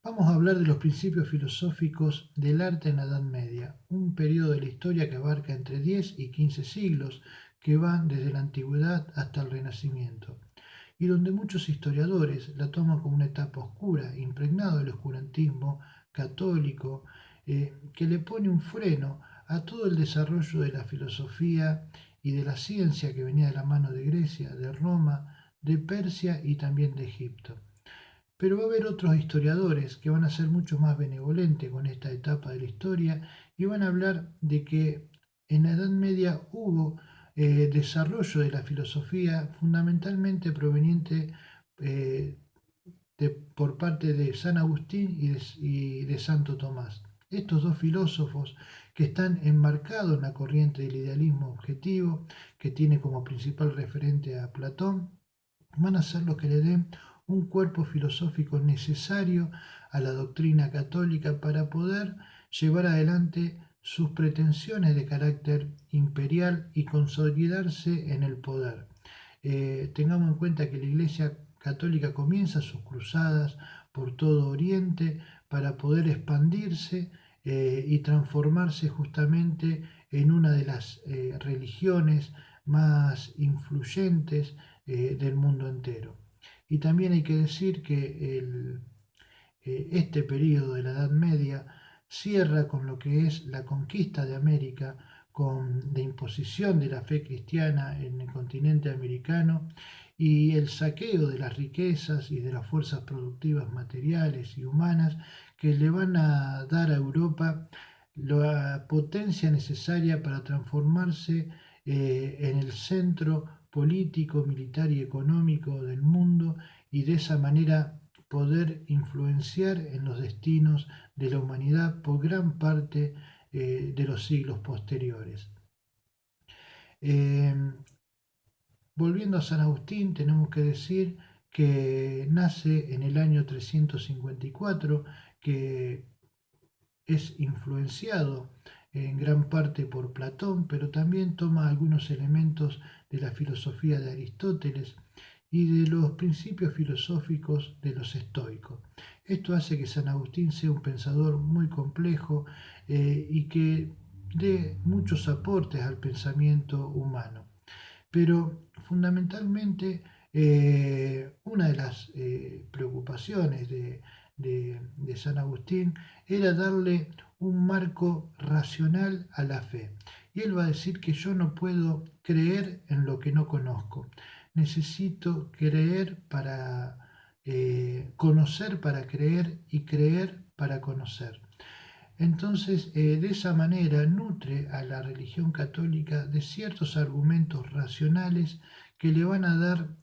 Vamos a hablar de los principios filosóficos del arte en la Edad Media, un periodo de la historia que abarca entre 10 y 15 siglos, que van desde la antigüedad hasta el Renacimiento, y donde muchos historiadores la toman como una etapa oscura, impregnada del oscurantismo católico, que le pone un freno a todo el desarrollo de la filosofía y de la ciencia que venía de la mano de Grecia, de Roma, de Persia y también de Egipto. Pero va a haber otros historiadores que van a ser mucho más benevolentes con esta etapa de la historia y van a hablar de que en la Edad Media hubo desarrollo de la filosofía fundamentalmente proveniente eh, por parte de San Agustín y de Santo Tomás. Estos dos filósofos que están enmarcados en la corriente del idealismo objetivo, que tiene como principal referente a Platón, van a ser los que le den un cuerpo filosófico necesario a la doctrina católica para poder llevar adelante sus pretensiones de carácter imperial y consolidarse en el poder. Tengamos en cuenta que la Iglesia Católica comienza sus cruzadas por todo Oriente para poder expandirse y transformarse justamente en una de las religiones más influyentes del mundo entero. Y también hay que decir que este periodo de la Edad Media cierra con lo que es la conquista de América, con la imposición de la fe cristiana en el continente americano y el saqueo de las riquezas y de las fuerzas productivas materiales y humanas que le van a dar a Europa la potencia necesaria para transformarse en el centro político, militar y económico del mundo y de esa manera poder influenciar en los destinos de la humanidad por gran parte de los siglos posteriores. Eh, Volviendo a San Agustín, tenemos que decir que nace en el año 354, que es influenciado en gran parte por Platón, pero también toma algunos elementos de la filosofía de Aristóteles y de los principios filosóficos de los estoicos. Esto hace que San Agustín sea un pensador muy complejo y que dé muchos aportes al pensamiento humano. Pero fundamentalmente una de las preocupaciones de San Agustín era darle un marco racional a la fe. Y él va a decir que yo no puedo creer en lo que no conozco. Necesito creer para conocer para creer y creer para conocer. Entonces, de esa manera nutre a la religión católica de ciertos argumentos racionales que le van a dar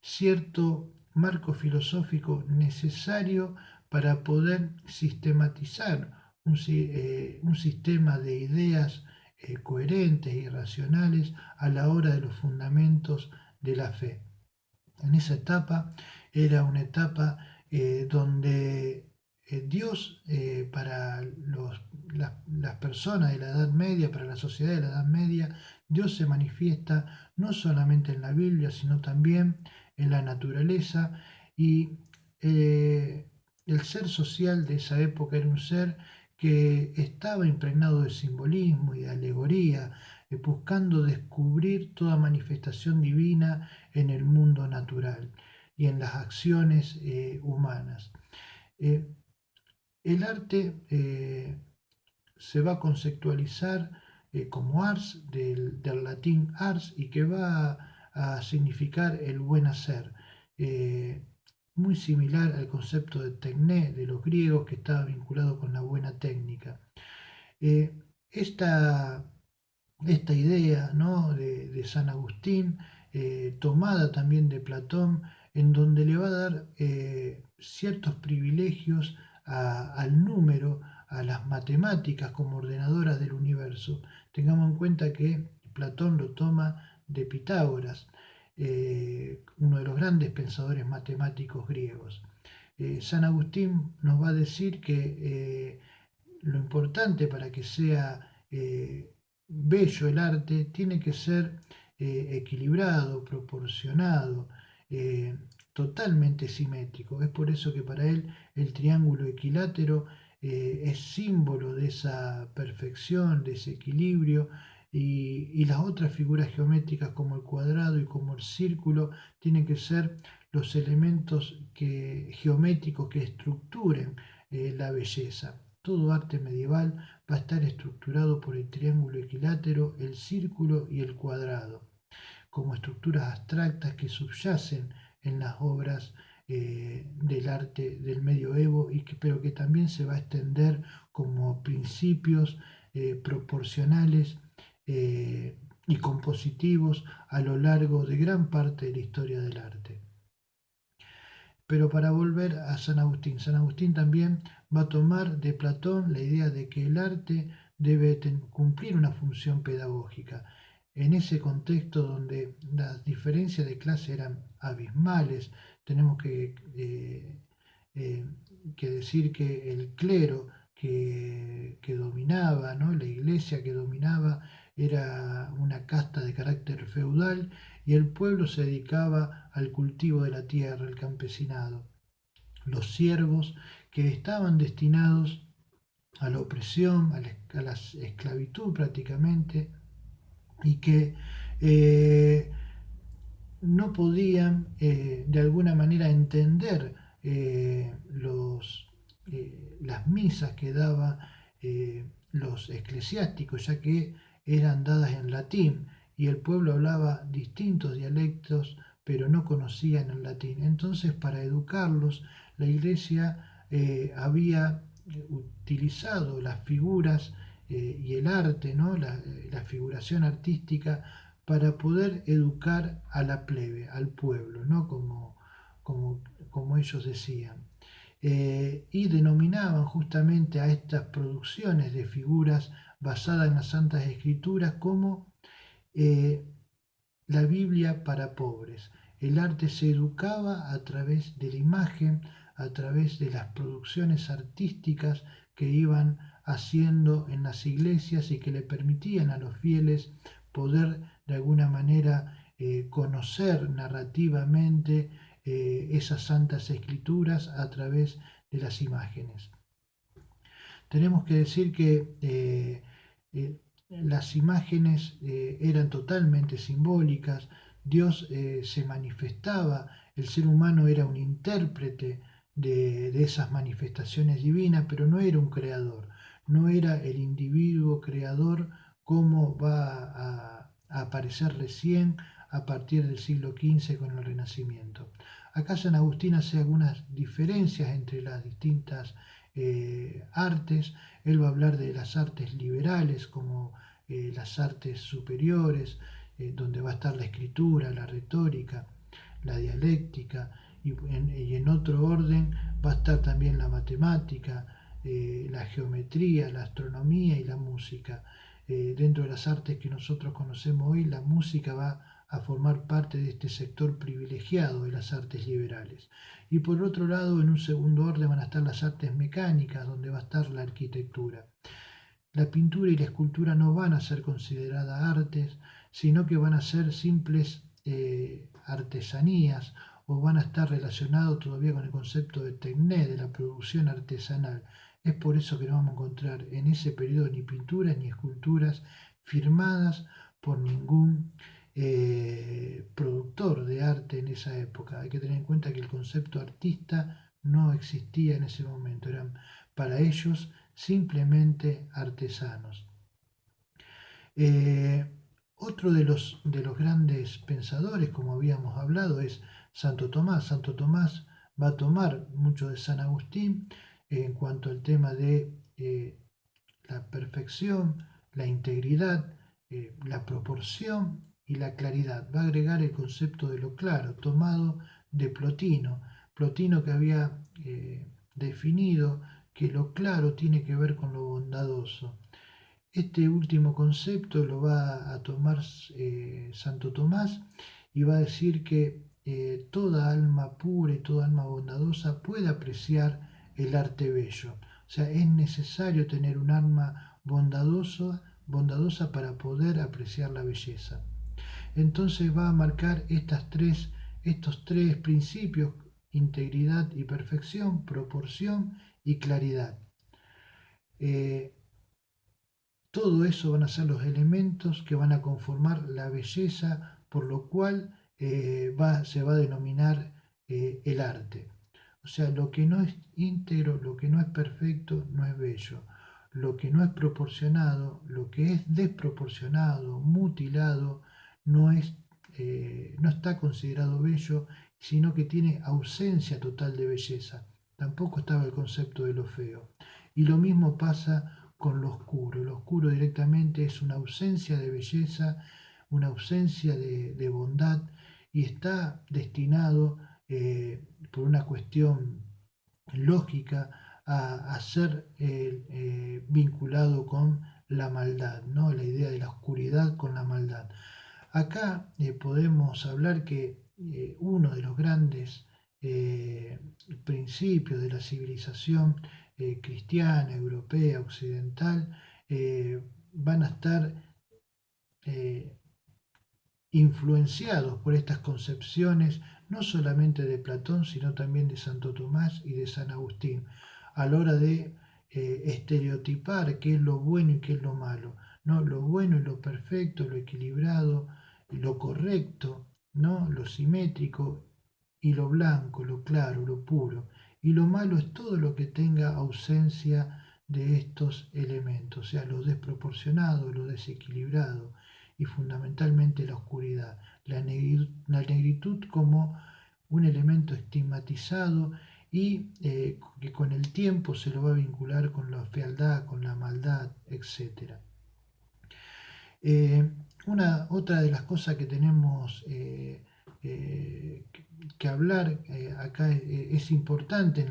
cierto marco filosófico necesario para poder sistematizar un sistema de ideas coherentes y racionales a la hora de los fundamentos de la fe. En esa etapa era una etapa donde Dios para las personas de la Edad Media, para la sociedad de la Edad Media, Dios se manifiesta no solamente en la Biblia, sino también en la naturaleza y eh, el ser social de esa época era un ser que estaba impregnado de simbolismo y de alegoría, buscando descubrir toda manifestación divina en el mundo natural y en las acciones humanas. Eh, el arte se va a conceptualizar como ars, del latín ars, y que va a significar el buen hacer, eh, muy similar al concepto de tecné de los griegos, que estaba vinculado con la buena técnica. Eh, esta, esta idea, ¿no?, de San Agustín, tomada también de Platón, en donde le va a dar ciertos privilegios al número, a las matemáticas como ordenadoras del universo. Tengamos en cuenta que Platón lo toma de Pitágoras, uno de los grandes pensadores matemáticos griegos. San Agustín nos va a decir que lo importante para que sea bello el arte tiene que ser equilibrado, proporcionado. Eh, totalmente simétrico. Es por eso que para él el triángulo equilátero es símbolo de esa perfección, de ese equilibrio, y las otras figuras geométricas como el cuadrado y como el círculo tienen que ser los elementos geométricos que estructuren la belleza. Todo arte medieval va a estar estructurado por el triángulo equilátero, el círculo y el cuadrado, como estructuras abstractas que subyacen en las obras del arte del medioevo, pero que también se va a extender como principios proporcionales y compositivos a lo largo de gran parte de la historia del arte. Pero para volver a San Agustín también va a tomar de Platón la idea de que el arte debe cumplir una función pedagógica. En ese contexto donde las diferencias de clase eran abismales, tenemos eh, que decir que el clero que dominaba, ¿no? La iglesia que dominaba era una casta de carácter feudal y el pueblo se dedicaba al cultivo de la tierra, el campesinado. Los siervos que estaban destinados a la opresión, a la esclavitud prácticamente, y que eh, no podían de alguna manera entender las misas que daban los eclesiásticos, ya que eran dadas en latín y el pueblo hablaba distintos dialectos, pero no conocían el latín. Entonces, para educarlos, la iglesia había utilizado las figuras y el arte, ¿no? La figuración artística para poder educar a la plebe, al pueblo, ¿no? Como ellos decían. Y denominaban justamente a estas producciones de figuras basadas en las Santas Escrituras como eh, la Biblia para pobres. El arte se educaba a través de la imagen, a través de las producciones artísticas que iban haciendo en las iglesias y que le permitían a los fieles poder de alguna manera conocer narrativamente esas santas escrituras a través de las imágenes. Tenemos que decir que las imágenes eran totalmente simbólicas, Dios se manifestaba, el ser humano era un intérprete de esas manifestaciones divinas, pero no era un creador, no era el individuo creador como va a aparecer recién a partir del siglo XV con el Renacimiento. Acá San Agustín hace algunas diferencias entre las distintas artes. Él va a hablar de las artes liberales como las artes superiores, donde va a estar la escritura, la retórica, la dialéctica, y en otro orden va a estar también la matemática, la geometría, la astronomía y la música. Dentro de las artes que nosotros conocemos hoy, la música va a formar parte de este sector privilegiado de las artes liberales. Y por otro lado, en un segundo orden van a estar las artes mecánicas, donde va a estar la arquitectura. La pintura y la escultura no van a ser consideradas artes, sino que van a ser simples artesanías o van a estar relacionados todavía con el concepto de techné, de la producción artesanal. Es por eso que no vamos a encontrar en ese periodo ni pinturas ni esculturas firmadas por ningún productor de arte en esa época. Hay que tener en cuenta que el concepto artista no existía en ese momento, eran para ellos simplemente artesanos. Eh, Otro de los grandes pensadores, como habíamos hablado, es Santo Tomás. Santo Tomás va a tomar mucho de San Agustín en cuanto al tema de la perfección, la integridad, la proporción y la claridad. Va a agregar el concepto de lo claro, tomado de Plotino. Plotino que había definido que lo claro tiene que ver con lo bondadoso. Este último concepto lo va a tomar Santo Tomás y va a decir que toda alma pura y toda alma bondadosa puede apreciar el arte bello. O sea, es necesario tener un alma bondadosa para poder apreciar la belleza. Entonces va a marcar estas tres estos tres principios: integridad y perfección, proporción y claridad. Eh, Todo eso van a ser los elementos que van a conformar la belleza, por lo cual se va a denominar el arte. O sea, lo que no es íntegro, lo que no es perfecto, no es bello. Lo que no es proporcionado, lo que es desproporcionado, mutilado, no es, no está considerado bello, sino que tiene ausencia total de belleza. Tampoco estaba el concepto de lo feo. Y lo mismo pasa con lo oscuro. Lo oscuro directamente es una ausencia de belleza, una ausencia de bondad, y está destinado, por una cuestión lógica, a ser vinculado con la maldad, ¿no? La idea de la oscuridad con la maldad. Acá podemos hablar que uno de los grandes eh, principios de la civilización cristiana, europea, occidental, van a estar eh, influenciados por estas concepciones, no solamente de Platón, sino también de Santo Tomás y de San Agustín, a la hora de estereotipar qué es lo bueno y qué es lo malo, ¿no? Lo bueno y lo perfecto, lo equilibrado, lo correcto, ¿no? Lo simétrico, y lo blanco, lo claro, lo puro. Y lo malo es todo lo que tenga ausencia de estos elementos, o sea, lo desproporcionado, lo desequilibrado, y fundamentalmente la oscuridad, la negritud como un elemento estigmatizado, y que con el tiempo se lo va a vincular con la fealdad, con la maldad, etc. Eh, Otra de las cosas que tenemos que hablar acá es importante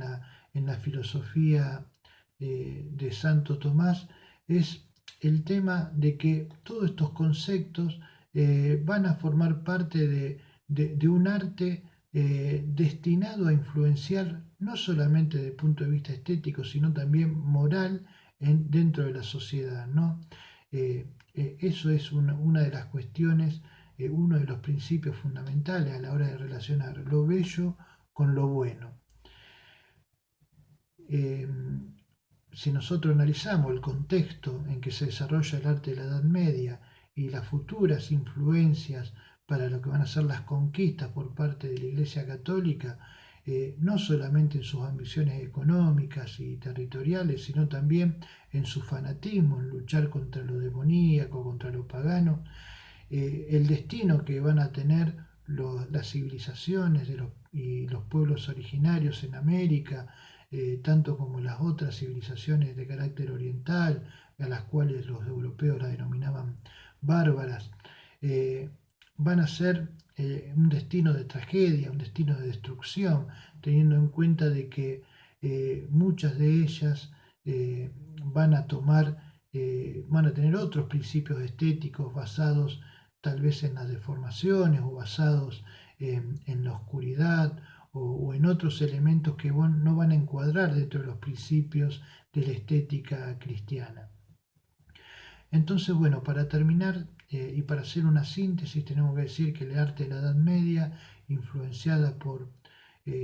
en la filosofía de Santo Tomás, es el tema de que todos estos conceptos van a formar parte de un arte destinado a influenciar no solamente desde el punto de vista estético, sino también moral dentro de la sociedad, ¿no? Eso es una de las cuestiones, uno de los principios fundamentales a la hora de relacionar lo bello con lo bueno. Eh, si nosotros analizamos el contexto en que se desarrolla el arte de la Edad Media y las futuras influencias para lo que van a ser las conquistas por parte de la Iglesia Católica, no solamente en sus ambiciones económicas y territoriales, sino también en su fanatismo, en luchar contra lo demoníaco, contra lo pagano, el destino que van a tener las civilizaciones y los pueblos originarios en América, tanto como las otras civilizaciones de carácter oriental, a las cuales los europeos la denominaban bárbaras, eh, van a ser un destino de tragedia, un destino de destrucción, teniendo en cuenta de que muchas de ellas van a van a tener otros principios estéticos basados tal vez en las deformaciones, o basados en la oscuridad, o en otros elementos que no van a encuadrar dentro de los principios de la estética cristiana. Entonces, bueno, para terminar y para hacer una síntesis, tenemos que decir que el arte de la Edad Media, influenciada por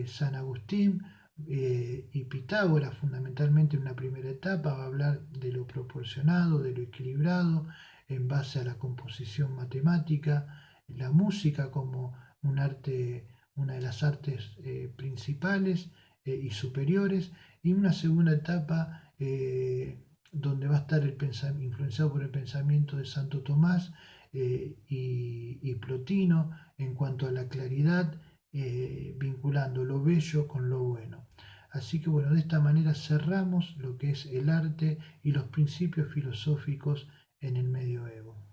San Agustín y Pitágoras, fundamentalmente en una primera etapa, va a hablar de lo proporcionado, de lo equilibrado, en base a la composición matemática, la música como un arte, una de las artes principales y superiores, y una segunda etapa donde va a estar influenciado por el pensamiento de Santo Tomás y Plotino en cuanto a la claridad, vinculando lo bello con lo bueno. Así que bueno, de esta manera cerramos lo que es el arte y los principios filosóficos en el medioevo.